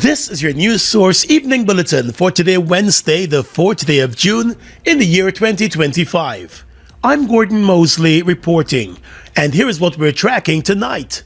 This is your news source evening bulletin for today, Wednesday, the 4th day of June in the year 2025. I'm Gordon Mosley reporting, and here is what we're tracking tonight.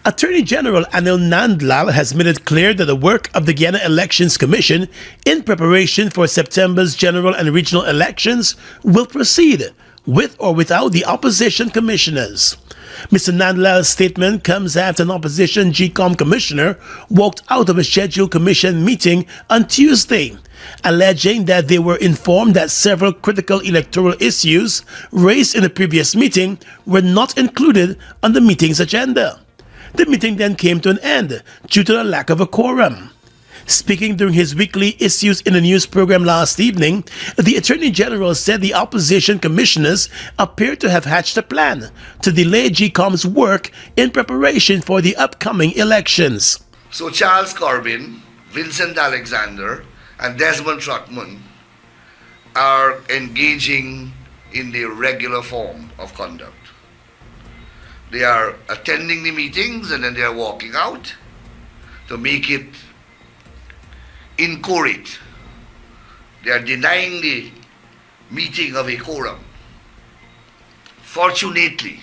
Attorney General Anil Nandlal has made it clear that the work of the Guyana Elections Commission in preparation for September's general and regional elections will proceed, with or without the opposition commissioners. Mr. Nandlal's statement comes after an opposition GECOM commissioner walked out of a scheduled commission meeting on Tuesday, alleging that they were informed that several critical electoral issues raised in the previous meeting were not included on the meeting's agenda. The meeting then came to an end due to the lack of a quorum. Speaking during his weekly Issues in the News program last evening, the Attorney General said the opposition commissioners appear to have hatched a plan to delay GECOM's work in preparation for the upcoming elections. So Charles Corbyn, Vincent Alexander, and Desmond Trotman are engaging in the regular form of conduct. They are attending the meetings and then they are walking out to make it inchoate. They are denying the meeting of a quorum. Fortunately,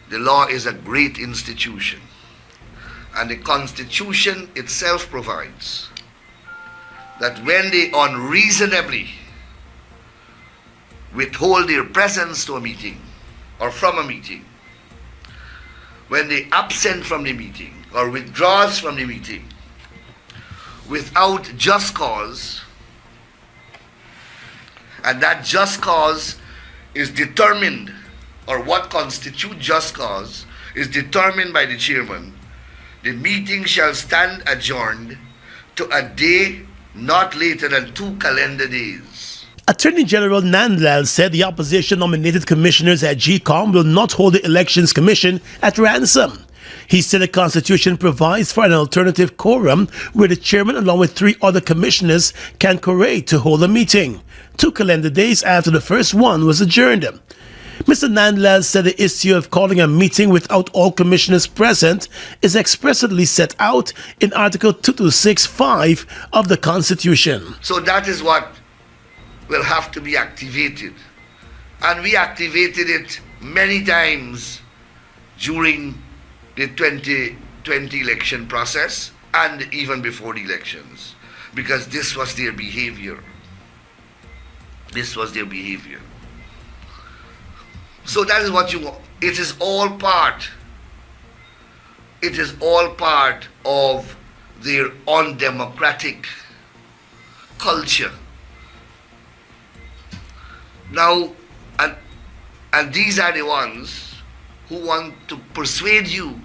the law is a great institution, and the Constitution itself provides that when they unreasonably withhold their presence to a meeting or from a meeting, when they absent from the meeting or withdraws from the meeting without just cause, and that just cause is determined, or what constitutes just cause is determined by the chairman, the meeting shall stand adjourned to a day not later than 2 calendar days. Attorney General Nandlal said the opposition-nominated commissioners at GECOM will not hold the Elections Commission at ransom. He said the Constitution provides for an alternative quorum where the chairman along with 3 other commissioners can curate to hold a meeting, 2 calendar days after the first one was adjourned. Mr. Nandlal said the issue of calling a meeting without all commissioners present is expressly set out in Article 2265 of the Constitution. So that is what will have to be activated. And we activated it many times during the 2020 election process and even before the elections, because this was their behavior. This was their behavior. So that is what you want. It is all part of their undemocratic culture. Now, and these are the ones who want to persuade you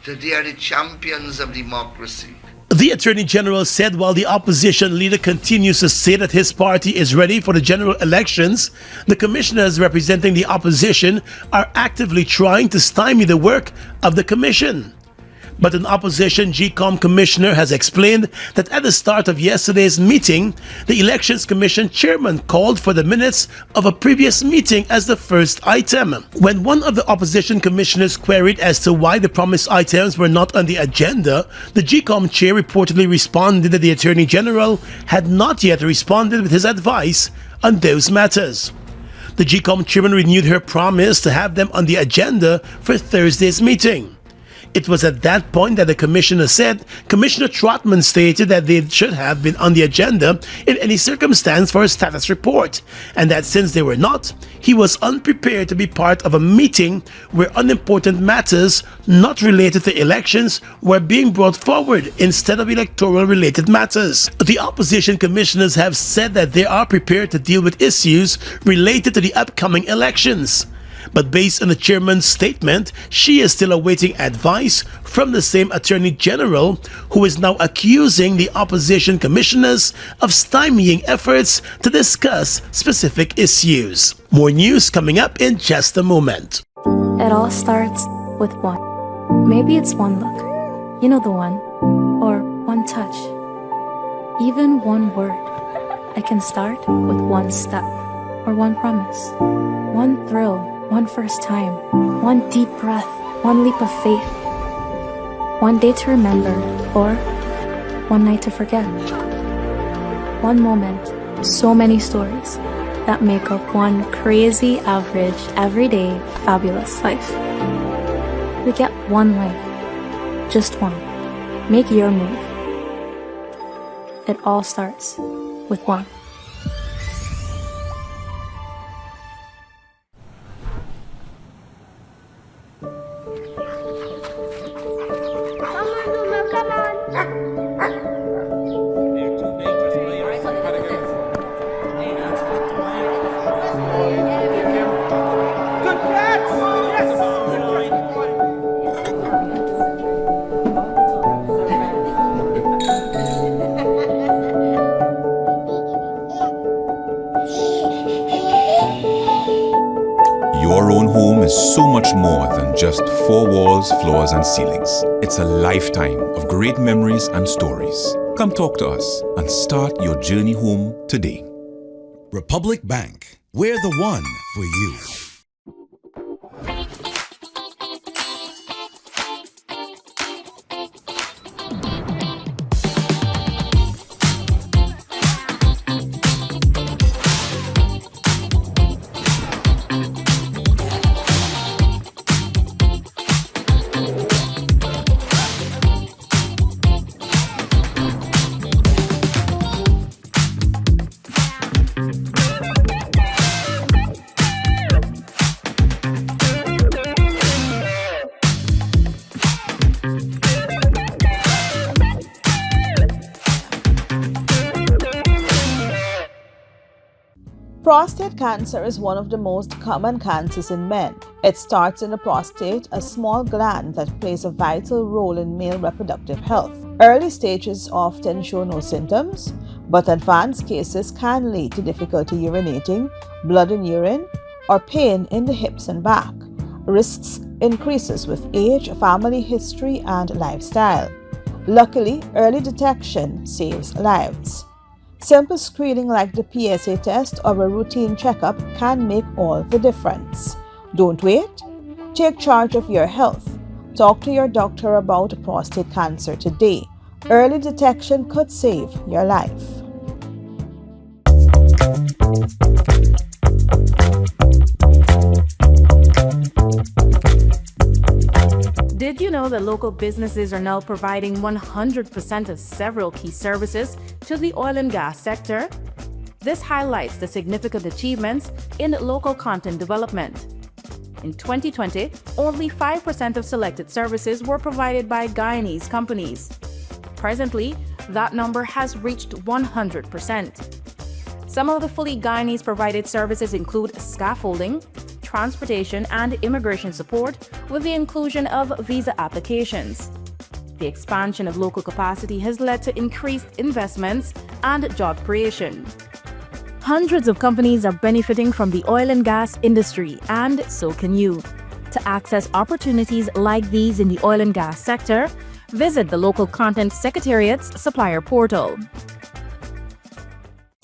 that they are the champions of democracy. The Attorney General said while the opposition leader continues to say that his party is ready for the general elections, the commissioners representing the opposition are actively trying to stymie the work of the commission. But an opposition GECOM commissioner has explained that at the start of yesterday's meeting, the Elections Commission chairman called for the minutes of a previous meeting as the first item. When one of the opposition commissioners queried as to why the promised items were not on the agenda, the GECOM chair reportedly responded that the Attorney General had not yet responded with his advice on those matters. The GECOM chairman renewed her promise to have them on the agenda for Thursday's meeting. It was at that point that the commissioner said Commissioner Trotman stated that they should have been on the agenda in any circumstance for a status report, and that since they were not, he was unprepared to be part of a meeting where unimportant matters not related to elections were being brought forward instead of electoral-related matters. The opposition commissioners have said that they are prepared to deal with issues related to the upcoming elections. But based on the chairman's statement, she is still awaiting advice from the same Attorney General, who is now accusing the opposition commissioners of stymieing efforts to discuss specific issues. More news coming up in just a moment. It all starts with one. Maybe it's one look, you know the one, or one touch, even one word. I can start with one step, or one promise, one thrill, one first time, one deep breath, one leap of faith. One day to remember, or one night to forget. One moment, so many stories that make up one crazy, average, everyday, fabulous life. We get one life, just one. Make your move. It all starts with one. Your own home is so much more than just four walls, floors, and ceilings. It's a lifetime of great memories and stories. Come talk to us and start your journey home today. Republic Bank, we're the one for you. Prostate cancer is one of the most common cancers in men. It starts in the prostate, a small gland that plays a vital role in male reproductive health. Early stages often show no symptoms, but advanced cases can lead to difficulty urinating, blood in urine, or pain in the hips and back. Risks increases with age, family history, and lifestyle. Luckily, early detection saves lives. Simple screening like the PSA test or a routine checkup can make all the difference. Don't wait. Take charge of your health. Talk to your doctor about prostate cancer today. Early detection could save your life. Did you know that local businesses are now providing 100% of several key services to the oil and gas sector? This highlights the significant achievements in local content development. In 2020, only 5% of selected services were provided by Guyanese companies. Presently, that number has reached 100%. Some of the fully Guyanese provided services include scaffolding, transportation and immigration support, with the inclusion of visa applications. The expansion of local capacity has led to increased investments and job creation. Hundreds of companies are benefiting from the oil and gas industry, and so can you. To access opportunities like these in the oil and gas sector, visit the local content secretariat's supplier portal.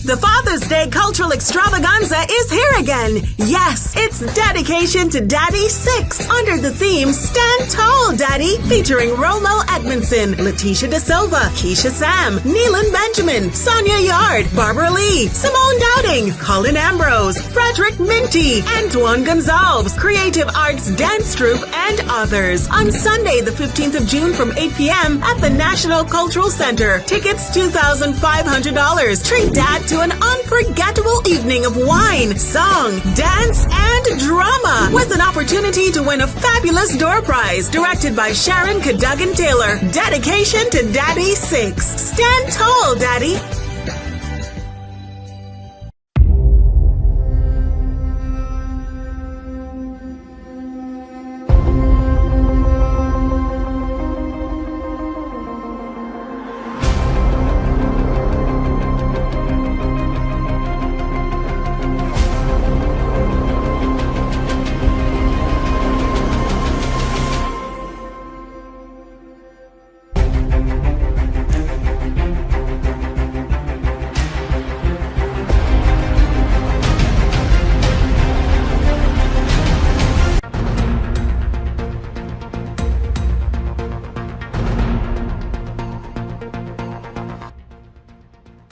The Father's Day Cultural Extravaganza is here again. Yes, it's Dedication to Daddy 6 under the theme Stand Tall, Daddy, featuring Romo Edmondson, Leticia De Silva, Keisha Sam, Neelan Benjamin, Sonia Yard, Barbara Lee, Simone Dowding, Colin Ambrose, Frederick Minty, Antoine Gonzalez, Creative Arts Dance Troupe, and others. On Sunday, the 15th of June from 8 p.m. at the National Cultural Center. Tickets $2,500. Treat Dad to an unforgettable evening of wine, song, dance, and drama with an opportunity to win a fabulous door prize directed by Sharon Cadogan Taylor. Dedication to Daddy 6. Stand tall, Daddy.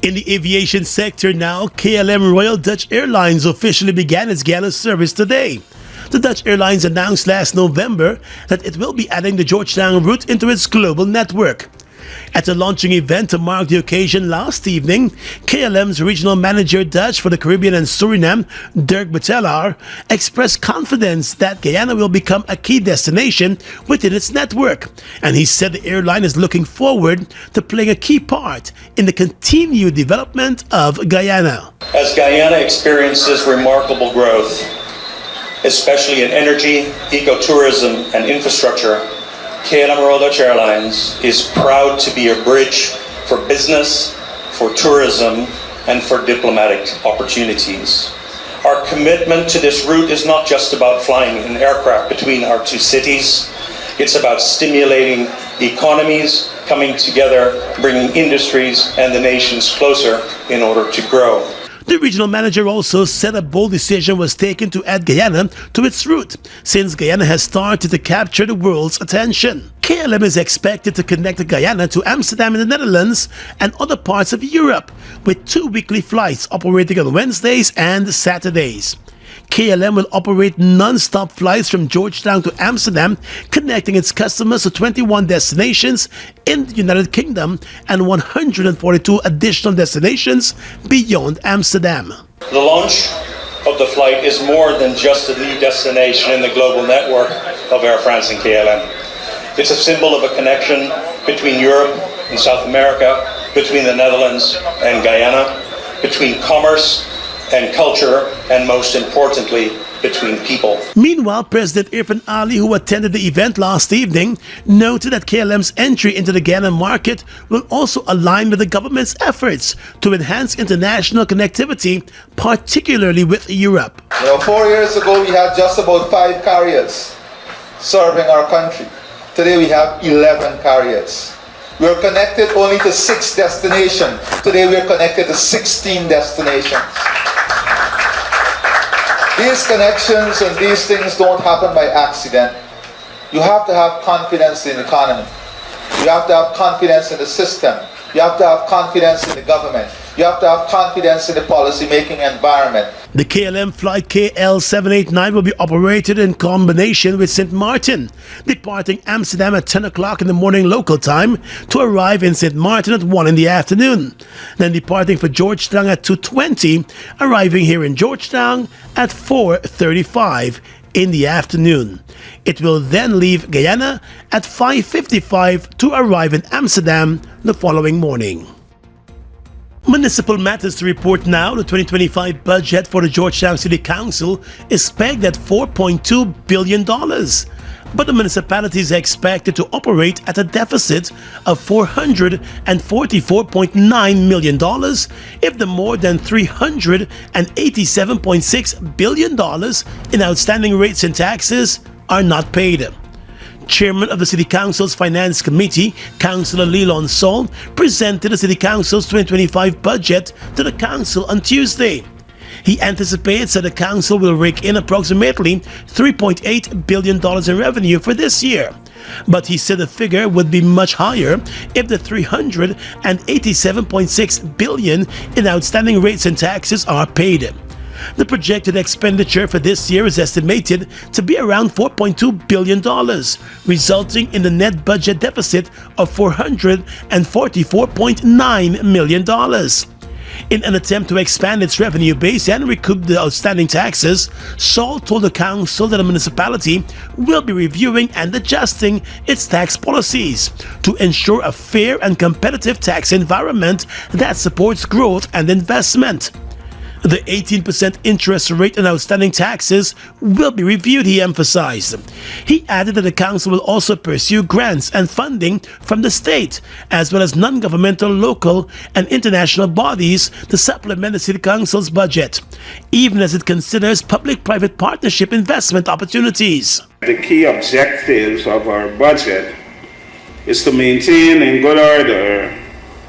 In the aviation sector now, KLM Royal Dutch Airlines officially began its Guyana service today. The Dutch Airlines announced last November that it will be adding the Georgetown route into its global network. At a launching event to mark the occasion last evening, KLM's regional manager Dutch for the Caribbean and Suriname, Dirk Betelaar, expressed confidence that Guyana will become a key destination within its network. And he said the airline is looking forward to playing a key part in the continued development of Guyana. As Guyana experiences remarkable growth, especially in energy, ecotourism, and infrastructure, KLM Royal Dutch Airlines is proud to be a bridge for business, for tourism, and for diplomatic opportunities. Our commitment to this route is not just about flying an aircraft between our two cities. It's about stimulating economies, coming together, bringing industries and the nations closer in order to grow. The regional manager also said a bold decision was taken to add Guyana to its route, since Guyana has started to capture the world's attention. KLM is expected to connect Guyana to Amsterdam in the Netherlands and other parts of Europe, with 2 weekly flights operating on Wednesdays and Saturdays. KLM will operate non-stop flights from Georgetown to Amsterdam, connecting its customers to 21 destinations in the United Kingdom and 142 additional destinations beyond Amsterdam. The launch of the flight is more than just a new destination in the global network of Air France and KLM. It's a symbol of a connection between Europe and South America, between the Netherlands and Guyana, between commerce and culture, and most importantly, between people. Meanwhile, President Irfan Ali, who attended the event last evening, noted that KLM's entry into the Guyana market will also align with the government's efforts to enhance international connectivity, particularly with Europe. 4 years ago, we had just about 5 carriers serving our country. Today, we have 11 carriers. We are connected only to 6 destinations. Today, we are connected to 16 destinations. These connections and these things don't happen by accident. You have to have confidence in the economy. You have to have confidence in the system. You have to have confidence in the government. You have to have confidence in the policy-making environment. The KLM flight KL789 will be operated in combination with St. Martin, departing Amsterdam at 10 o'clock in the morning local time to arrive in St. Martin at 1 in the afternoon, then departing for Georgetown at 2:20, arriving here in Georgetown at 4:35 in the afternoon. It will then leave Guyana at 5:55 to arrive in Amsterdam the following morning. Municipal matters to report now. The 2025 budget for the Georgetown City Council is pegged at $4.2 billion. But the municipality is expected to operate at a deficit of $444.9 million if the more than $387.6 billion in outstanding rates and taxes are not paid. Chairman of the City Council's Finance Committee, Councillor Lelon Sol, presented the City Council's 2025 budget to the Council on Tuesday. He anticipates that the Council will rake in approximately $3.8 billion in revenue for this year. But he said the figure would be much higher if the $387.6 billion in outstanding rates and taxes are paid. The projected expenditure for this year is estimated to be around $4.2 billion, resulting in the net budget deficit of $444.9 million. In an attempt to expand its revenue base and recoup the outstanding taxes, Sol told the council that the municipality will be reviewing and adjusting its tax policies to ensure a fair and competitive tax environment that supports growth and investment. The 18% interest rate on outstanding taxes will be reviewed, he emphasized. He added that the council will also pursue grants and funding from the state, as well as non-governmental, local, and international bodies to supplement the city council's budget, even as it considers public-private partnership investment opportunities. The key objectives of our budget is to maintain in good order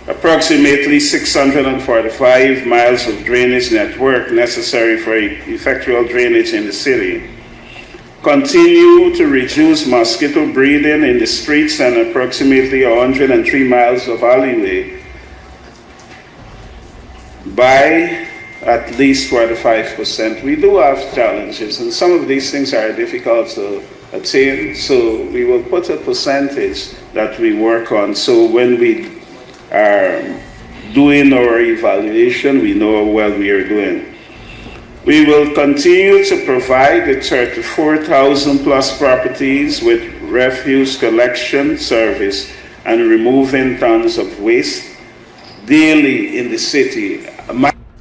approximately 645 miles of drainage network necessary for effectual drainage in the city, continue to reduce mosquito breeding in the streets and approximately 103 miles of alleyway, by at least 45%. We do have challenges, and some of these things are difficult to attain, so we will put a percentage that we work on, so when we are doing our evaluation, we know how well we are doing. We will continue to provide the 34,000 plus properties with refuse collection service and removing tons of waste daily in the city.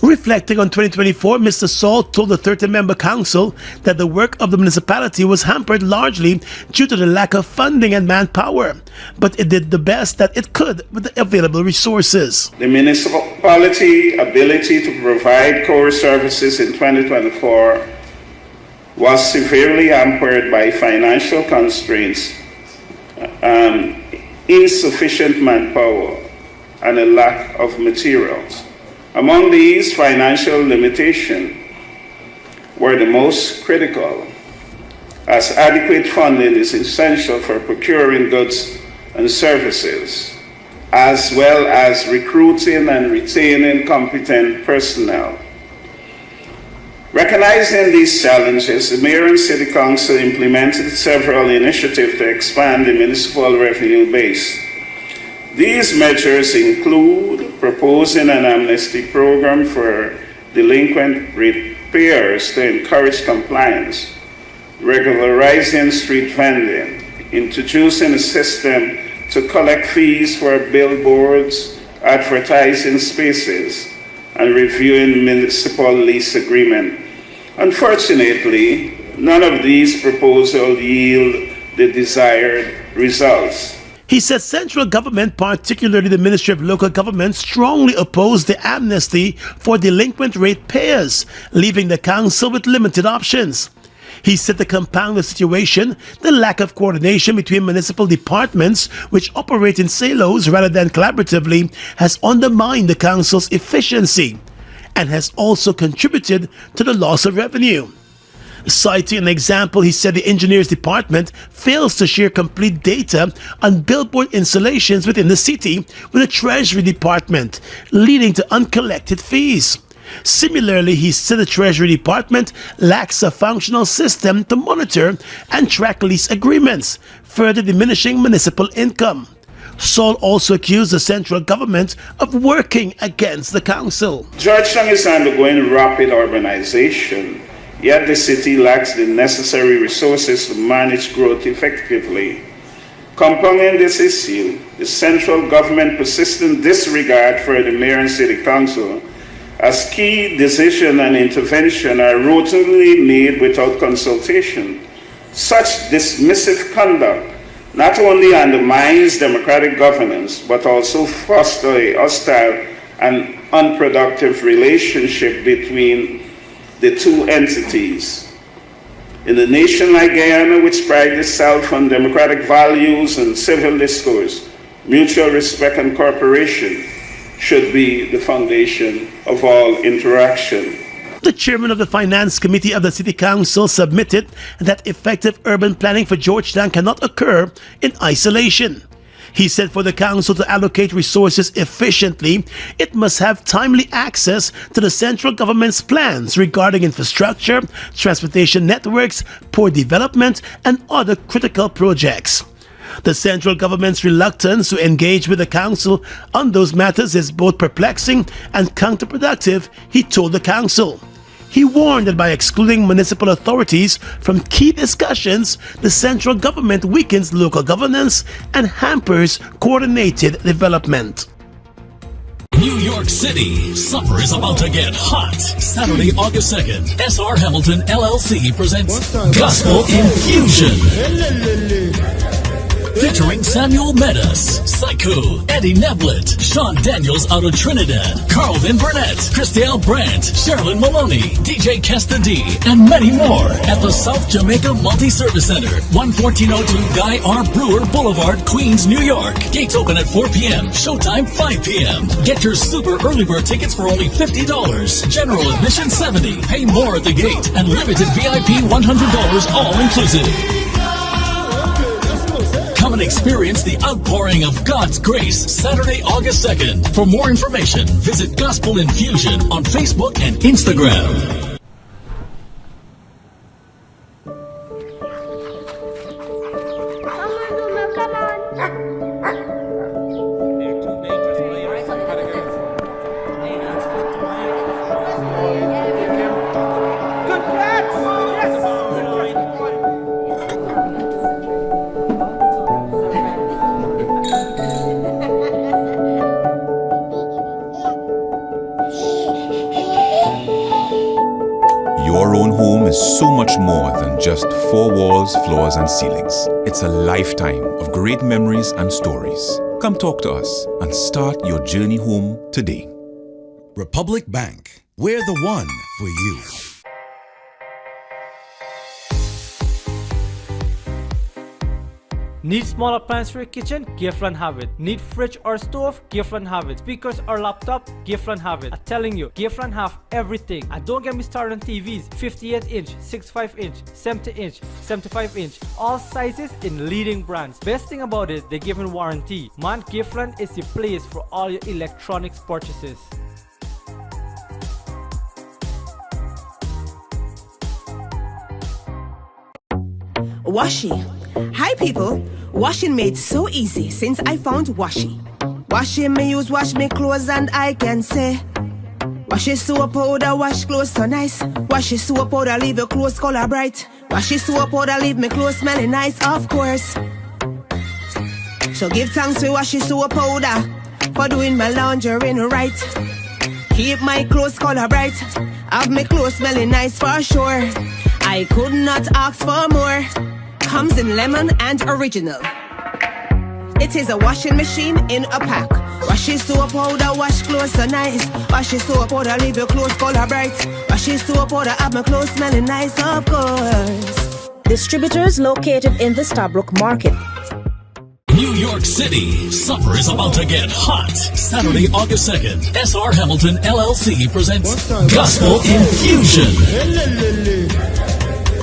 Reflecting on 2024, Mr. Saul told the 30-member council that the work of the municipality was hampered largely due to the lack of funding and manpower, but it did the best that it could with the available resources. The municipality ability to provide core services in 2024 was severely hampered by financial constraints, insufficient manpower, and a lack of materials. Among these, financial limitations were the most critical, as adequate funding is essential for procuring goods and services, as well as recruiting and retaining competent personnel. Recognizing these challenges, the Mayor and City Council implemented several initiatives to expand the municipal revenue base. These measures include proposing an amnesty program for delinquent ratepayers to encourage compliance, regularizing street vending, introducing a system to collect fees for billboards, advertising spaces, and reviewing municipal lease agreement. Unfortunately, none of these proposals yield the desired results. He said central government, particularly the Ministry of Local Government, strongly opposed the amnesty for delinquent ratepayers, leaving the council with limited options. He said to compound the situation, the lack of coordination between municipal departments which operate in silos rather than collaboratively has undermined the council's efficiency and has also contributed to the loss of revenue. Citing an example, he said the engineers department fails to share complete data on billboard installations within the city with the Treasury department, leading to uncollected fees. Similarly, he said the Treasury department lacks a functional system to monitor and track lease agreements, further diminishing municipal income. Saul also accused the central government of working against the council. Georgetown is undergoing rapid urbanization, yet the city lacks the necessary resources to manage growth effectively. Compounding this issue, the central government persistent disregard for the mayor and city council, as key decision and intervention are routinely made without consultation. Such dismissive conduct not only undermines democratic governance, but also fosters a hostile and unproductive relationship between the two entities. In a nation like Guyana, which prides itself on democratic values and civil discourse, mutual respect and cooperation should be the foundation of all interaction. The chairman of the Finance Committee of the City Council submitted that effective urban planning for Georgetown cannot occur in isolation. He said for the council to allocate resources efficiently, it must have timely access to the central government's plans regarding infrastructure, transportation networks, port development, and other critical projects. The central government's reluctance to engage with the council on those matters is both perplexing and counterproductive, he told the council. He warned that by excluding municipal authorities from key discussions, the central government weakens local governance and hampers coordinated development. New York City, summer is about to get hot. Saturday, August 2nd, S.R. Hamilton LLC presents Gospel Infusion. Featuring Samuel Medas, Psycho, Eddie Neblett, Sean Daniels out of Trinidad, Carlvin Burnett, Christelle Brandt, Sherilyn Maloney, DJ Kesta D, and many more at the South Jamaica Multi-Service Center, 11402 Guy R. Brewer Boulevard, Queens, New York. Gates open at 4 p.m., showtime 5 p.m. Get your super early bird tickets for only $50. General admission $70. Pay more at the gate, and limited VIP $100 all inclusive. Come and experience the outpouring of God's grace Saturday, August 2nd. For more information, visit Gospel Infusion on Facebook and Instagram. Your own home is so much more than just four walls, floors, and ceilings. It's a lifetime of great memories and stories. Come talk to us and start your journey home today. Republic Bank. We're the one for you. Need small appliance for your kitchen? Giftland have it. Need fridge or stove? Giftland have it. Speakers or laptop? Giftland have it. I'm telling you, Giftland have everything. And don't get me started on TVs. 58-inch, 65-inch, 70-inch, 75-inch. All sizes in leading brands. Best thing about it, they give a warranty. Man, Giftland is the place for all your electronics purchases. Washi. Hi people. Washing made so easy since I found Washi. Washing me use wash me clothes and I can say Washi soap powder wash clothes so nice. Washi soap powder leave your clothes color bright. Washi soap powder leave me clothes smelling nice, of course. So give thanks to Washi soap powder for doing my laundry right. Keep my clothes color bright. Have my clothes smelling nice for sure. I could not ask for more. Comes in lemon and original. It is a washing machine in a pack. Washi soap powder wash clothes so nice. Washi soap powder leave your clothes color bright. Washi soap powder have my clothes smelling nice, of course. Distributors located in the Stabrook Market. New York City, summer is about to get hot. Saturday, August 2nd, SR Hamilton LLC presents Gospel Infusion.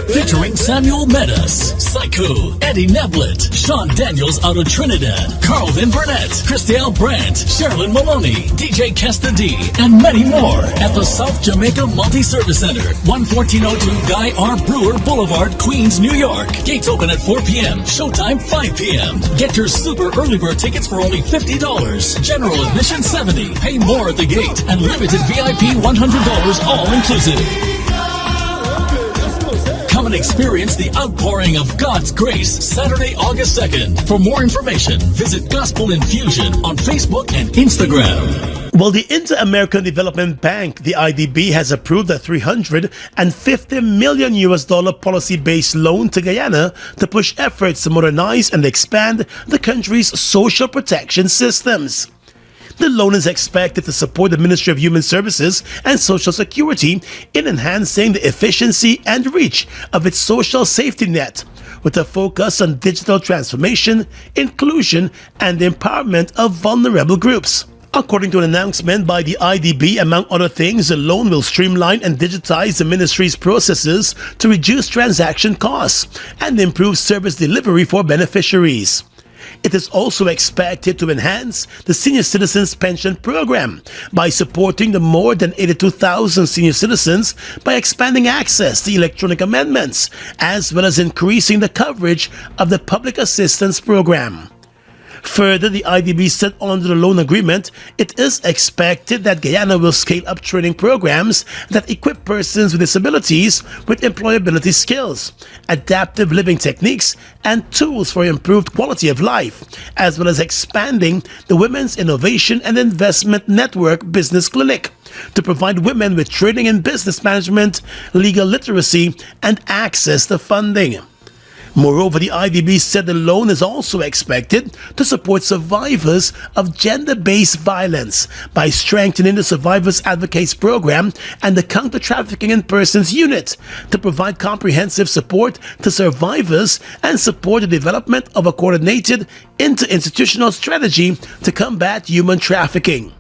Featuring Samuel Medas, Psycho, Eddie Neblett, Sean Daniels out of Trinidad, Carlvin Burnett, Christelle Brandt, Sherilyn Maloney, DJ Kesta D, and many more at the South Jamaica Multi-Service Center, 11402 Guy R. Brewer Boulevard, Queens, New York. Gates open at 4 p.m., showtime 5 p.m. Get your super early bird tickets for only $50. General admission $70. Pay more at the gate, and limited VIP $100 all inclusive. Come and experience the outpouring of God's grace Saturday, August 2nd. For more information, visit Gospel Infusion on Facebook and Instagram. Well, the Inter-American Development Bank, the IDB, has approved a $350 million policy-based loan to Guyana to push efforts to modernize and expand the country's social protection systems. The loan is expected to support the Ministry of Human Services and Social Security in enhancing the efficiency and reach of its social safety net, with a focus on digital transformation, inclusion, and empowerment of vulnerable groups. According to an announcement by the IDB, among other things, the loan will streamline and digitize the ministry's processes to reduce transaction costs and improve service delivery for beneficiaries. It is also expected to enhance the Senior Citizens Pension Program by supporting the more than 82,000 senior citizens by expanding access to electronic amendments, as well as increasing the coverage of the Public Assistance Program. Further, the IDB said under the loan agreement, it is expected that Guyana will scale up training programs that equip persons with disabilities with employability skills, adaptive living techniques, and tools for improved quality of life, as well as expanding the Women's Innovation and Investment Network Business Clinic to provide women with training in business management, legal literacy, and access to funding. Moreover, the IDB said the loan is also expected to support survivors of gender-based violence by strengthening the Survivors Advocates Program and the Counter-Trafficking in Persons Unit to provide comprehensive support to survivors and support the development of a coordinated interinstitutional strategy to combat human trafficking.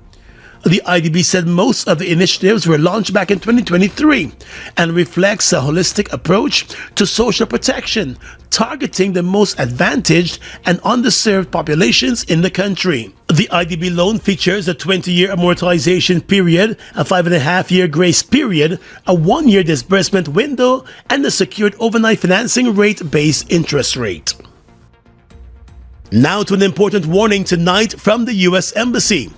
The IDB said most of the initiatives were launched back in 2023 and reflects a holistic approach to social protection, targeting the most advantaged and underserved populations in the country. The IDB loan features a 20-year amortization period, a 5.5-year grace period, a 1-year disbursement window, and a secured overnight financing rate-based interest rate. Now to an important warning tonight from the U.S. Embassy.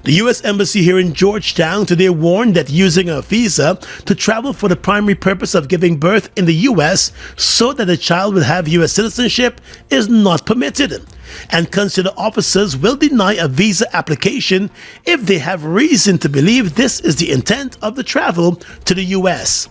The U.S. Embassy here in Georgetown today warned that using a visa to travel for the primary purpose of giving birth in the U.S. so that the child will have U.S. citizenship is not permitted, and consular officers will deny a visa application if they have reason to believe this is the intent of the travel to the U.S.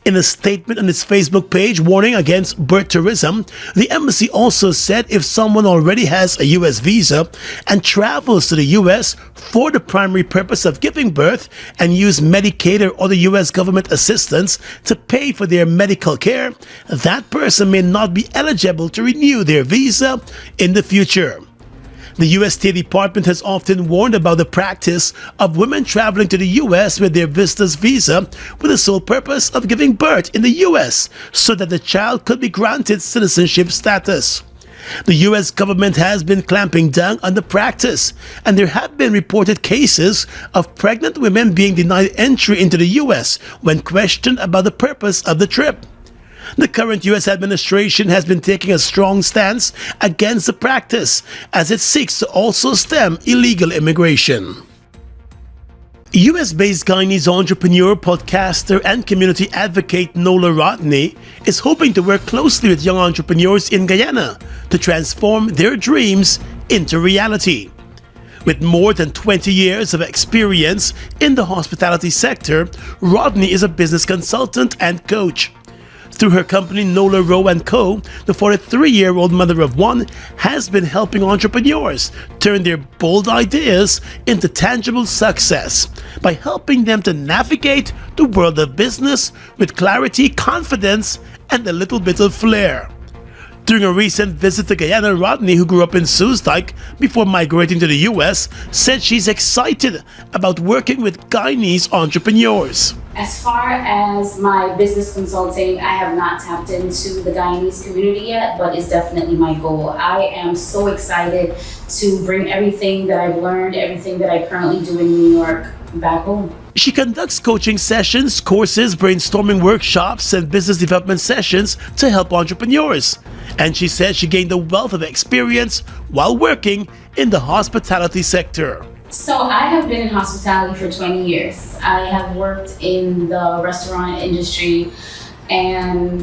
In a statement on its Facebook page warning against birth tourism, the embassy also said if someone already has a U.S. visa and travels to the U.S. for the primary purpose of giving birth and use Medicaid or other U.S. government assistance to pay for their medical care, that person may not be eligible to renew their visa in the future. The U.S. State Department has often warned about the practice of women traveling to the U.S. with their visitor's visa with the sole purpose of giving birth in the U.S. so that the child could be granted citizenship status. The U.S. government has been clamping down on the practice, and there have been reported cases of pregnant women being denied entry into the U.S. when questioned about the purpose of the trip. The current U.S. administration has been taking a strong stance against the practice as it seeks to also stem illegal immigration. U.S.-based Guyanese entrepreneur, podcaster, and community advocate Nola Rodney is hoping to work closely with young entrepreneurs in Guyana to transform their dreams into reality. With more than 20 years of experience in the hospitality sector, Rodney is a business consultant and coach. Through her company Nola Rowe & Co., the 43-year-old mother of one has been helping entrepreneurs turn their bold ideas into tangible success by helping them to navigate the world of business with clarity, confidence, and a little bit of flair. During a recent visit to Guyana, Rodney, who grew up in Soosdijk before migrating to the U.S., said she's excited about working with Guyanese entrepreneurs. As far as my business consulting, I have not tapped into the Guyanese community yet, but it's definitely my goal. I am so excited to bring everything that I've learned, everything that I currently do in New York, back home. She conducts coaching sessions, courses, brainstorming workshops, and business development sessions to help entrepreneurs. And she says she gained a wealth of experience while working in the hospitality sector. So I have been in hospitality for 20 years. I have worked in the restaurant industry and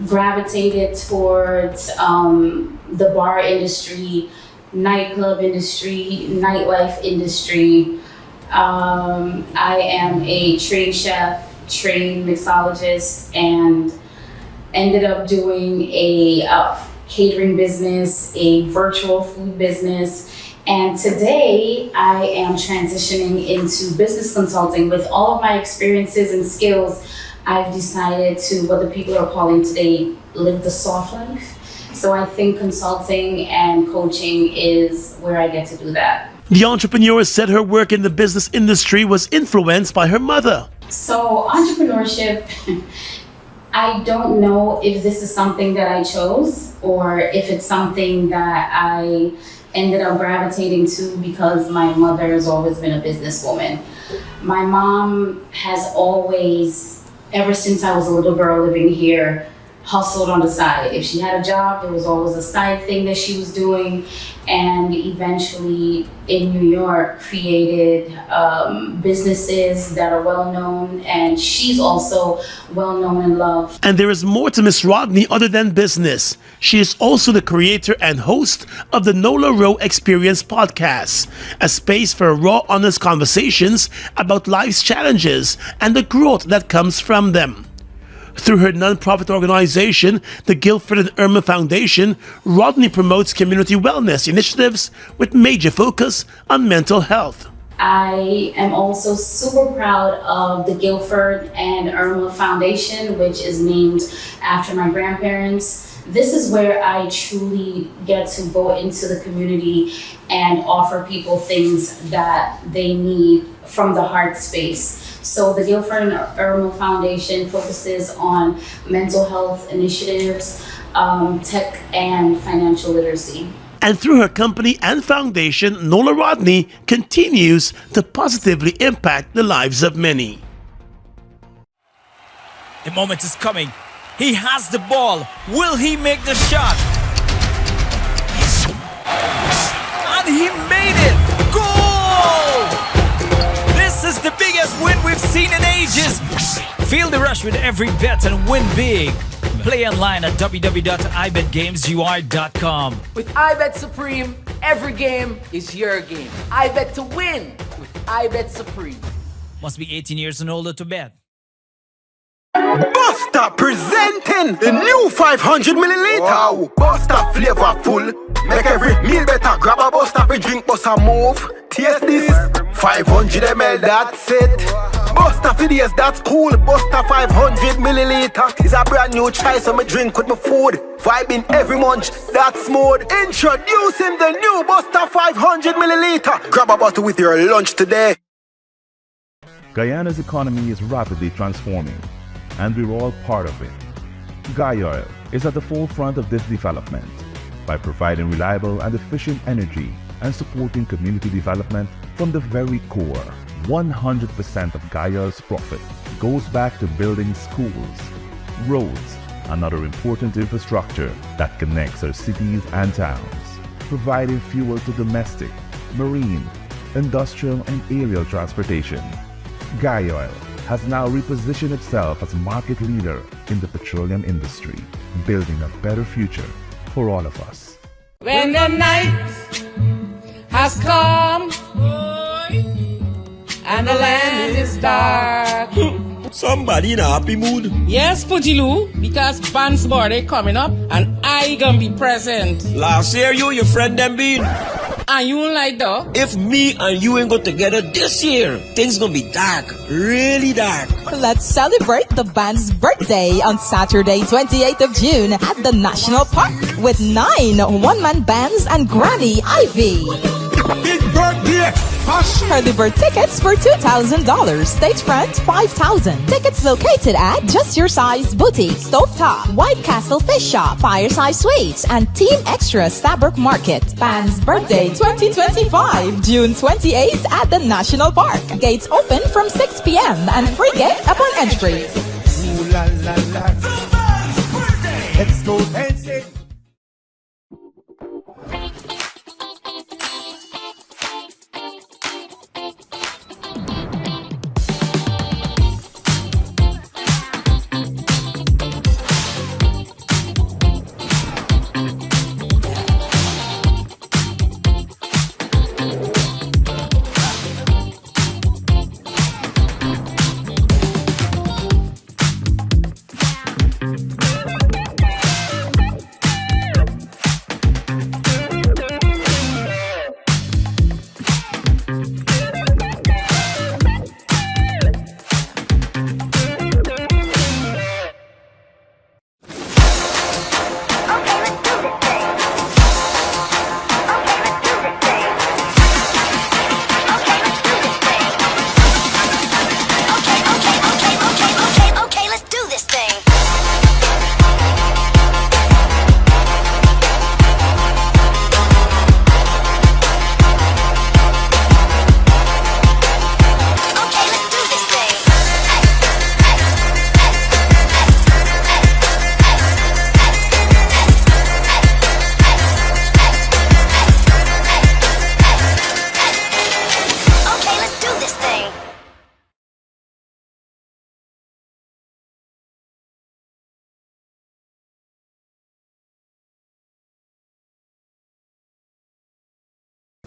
gravitated towards the bar industry, nightclub industry, nightlife industry. I am a trained chef, trained mixologist, and ended up doing a catering business, a virtual food business. And today I am transitioning into business consulting. With all of my experiences and skills, I've decided to, what the people are calling today, live the soft life. So I think consulting and coaching is where I get to do that. The entrepreneur said her work in the business industry was influenced by her mother. So entrepreneurship, I don't know if this is something that I chose or if it's something that I ended up gravitating to because my mother has always been a businesswoman. My mom has always, ever since I was a little girl living here, hustled on the side. If she had a job, there was always a side thing that she was doing, and eventually in New York created businesses that are well known, and she's also well known and loved. And there is more to Miss Rodney other than business. She is also the creator and host of the Nola Rowe Experience podcast, a space for raw, honest conversations about life's challenges and the growth that comes from them. Through her nonprofit organization, the Guilford and Irma Foundation, Rodney promotes community wellness initiatives with major focus on mental health. I am also super proud of the Guilford and Irma Foundation, which is named after my grandparents. this is where I truly get to go into the community and offer people things that they need from the heart space. So the Guilford and Irma Foundation focuses on mental health initiatives, tech, and financial literacy. And through her company and foundation, Nola Rodney continues to positively impact the lives of many. The moment is coming. He has the ball. Will he make the shot? And he made it! Goal! This is the biggest win we've seen in ages. Feel the rush with every bet and win big. Play online at www.ibetgamesui.com. With iBet Supreme, every game is your game. iBet to win with iBet Supreme. Must be 18 years and older to bet. Buster presenting the new 500 milliliter. Wow. Buster flavorful. Make every meal better. Grab a Buster for drink, Buster move. Taste this. 500 ml, that's it. Buster for days, that's cool. Buster 500 milliliter is a brand new choice of my drink with my food. Vibing every munch, that's smooth. Introducing the new Buster 500 milliliter. Grab a bottle with your lunch today. Guyana's economy is rapidly transforming, and we're all part of it. Guyana is at the forefront of this development by providing reliable and efficient energy and supporting community development from the very core. 100% of Guyana's profit goes back to building schools, roads, and other important infrastructure that connects our cities and towns, providing fuel to domestic, marine, industrial, and aerial transportation. Guyana has now repositioned itself as market leader in the petroleum industry, building a better future for all of us. When the night has come and the land is dark. Somebody in a happy mood. Yes, Pujilu, because Ban's birthday coming up and I gonna be present. Last year your friend them been. And you like that? If me and you ain't go together this year, things gonna be dark, really dark. Let's celebrate the band's birthday on Saturday, 28th of June at the National Park with 9 one-man bands and Granny Ivy. Big birthday! Early bird tickets for $2,000. Stage front, $5,000. Tickets located at Just Your Size Boutique, Stovetop, White Castle Fish Shop, Fireside Suites, and Team Extra Stabrook Market. Band's birthday 2025, June 28th at the National Park. Gates open from 6 p.m. and free gate upon entry. Ooh la la la. Let's go dancing.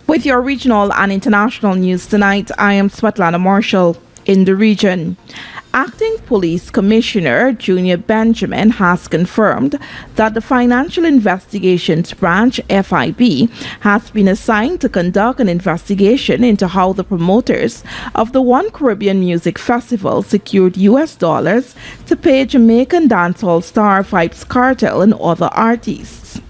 With your regional and international news tonight, I am Svetlana Marshall in the region. Acting Police Commissioner Junior Benjamin has confirmed that the Financial Investigations Branch (FIB) has been assigned to conduct an investigation into how the promoters of the One Caribbean Music Festival secured US dollars to pay Jamaican dancehall star Vybz Kartel and other artists.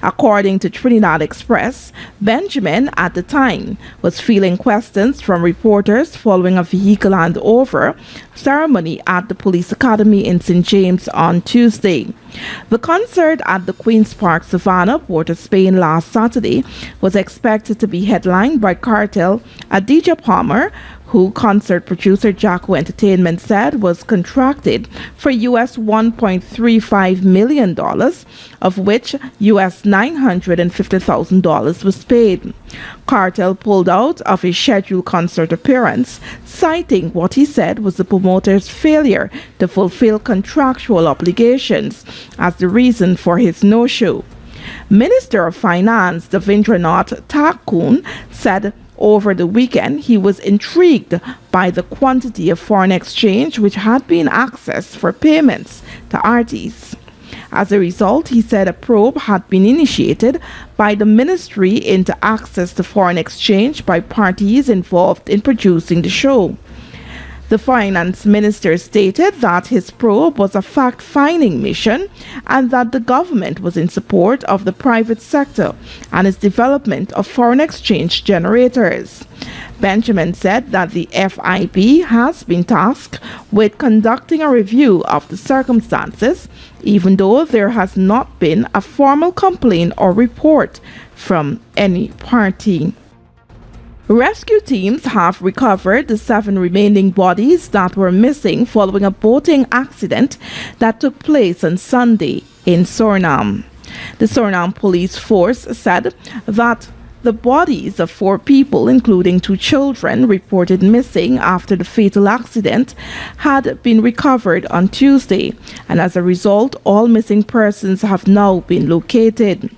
According to Trinidad Express, Benjamin, at the time, was fielding questions from reporters following a vehicle handover ceremony at the Police Academy in St. James on Tuesday. The concert at the Queen's Park Savannah, Port of Spain last Saturday was expected to be headlined by Kartel, a DJ Palmer, who concert producer Jacko Entertainment said was contracted for US $1.35 million, of which US $950,000 was paid. Kartel pulled out of his scheduled concert appearance, citing what he said was the promoter's failure to fulfill contractual obligations as the reason for his no-show. Minister of Finance Devendranath Thakur said over the weekend he was intrigued by the quantity of foreign exchange which had been accessed for payments to artists. As a result, he said a probe had been initiated by the ministry into access to foreign exchange by parties involved in producing the show. The finance minister stated that his probe was a fact-finding mission and that the government was in support of the private sector and its development of foreign exchange generators. Benjamin said that the FIB has been tasked with conducting a review of the circumstances, even though there has not been a formal complaint or report from any party. Rescue teams have recovered the 7 remaining bodies that were missing following a boating accident that took place on Sunday in Suriname. The Suriname police force said that the bodies of 4 people, including 2 children, reported missing after the fatal accident had been recovered on Tuesday, and as a result, all missing persons have now been located.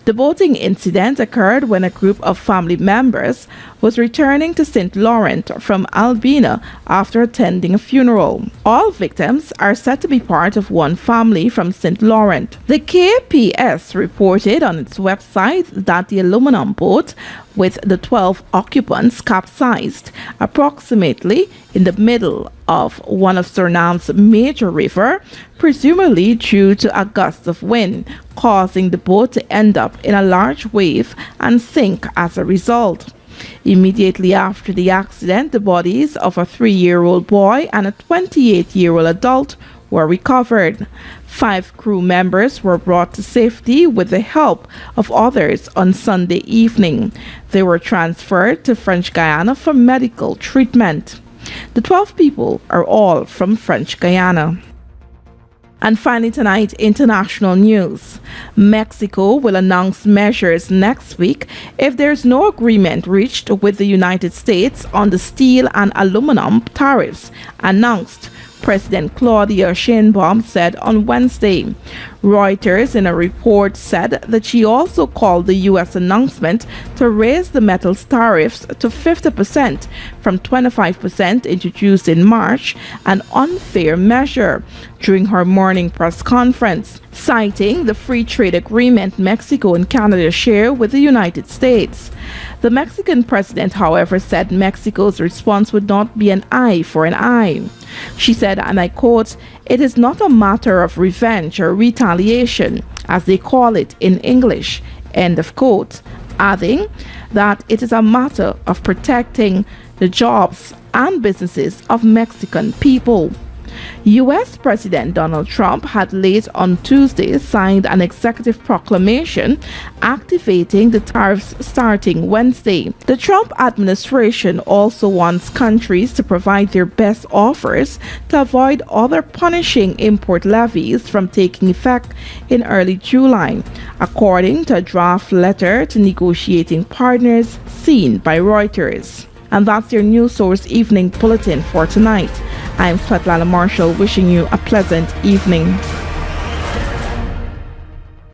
The boating incident occurred when a group of family members was returning to St. Laurent from Albina after attending a funeral. All victims are said to be part of one family from St. Laurent. The KPS reported on its website that the aluminum boat with the 12 occupants capsized approximately in the middle of one of Suriname's major river, presumably due to a gust of wind, causing the boat to end up in a large wave and sink as a result. Immediately after the accident, the bodies of a 3-year-old boy and a 28-year-old adult were recovered. 5 crew members were brought to safety with the help of others on Sunday evening. They were transferred to French Guyana for medical treatment. The 12 people are all from French Guyana. And finally tonight, international news. Mexico will announce measures next week if there's no agreement reached with the United States on the steel and aluminum tariffs announced, President Claudia Sheinbaum said on Wednesday. Reuters in a report said that she also called the U.S. announcement to raise the metals tariffs to 50% from 25% introduced in March an unfair measure during her morning press conference, citing the free trade agreement Mexico and Canada share with the United States. The Mexican president, however, said Mexico's response would not be an eye for an eye. She said, and I quote, "It is not a matter of revenge or retaliation, as they call it in English," end of quote, adding that it is a matter of protecting the jobs and businesses of Mexican people. U.S. President Donald Trump had late on Tuesday signed an executive proclamation activating the tariffs starting Wednesday. The Trump administration also wants countries to provide their best offers to avoid other punishing import levies from taking effect in early July, according to a draft letter to negotiating partners seen by Reuters. And that's your News Source Evening Bulletin for tonight. I'm Svetlana Marshall, wishing you a pleasant evening.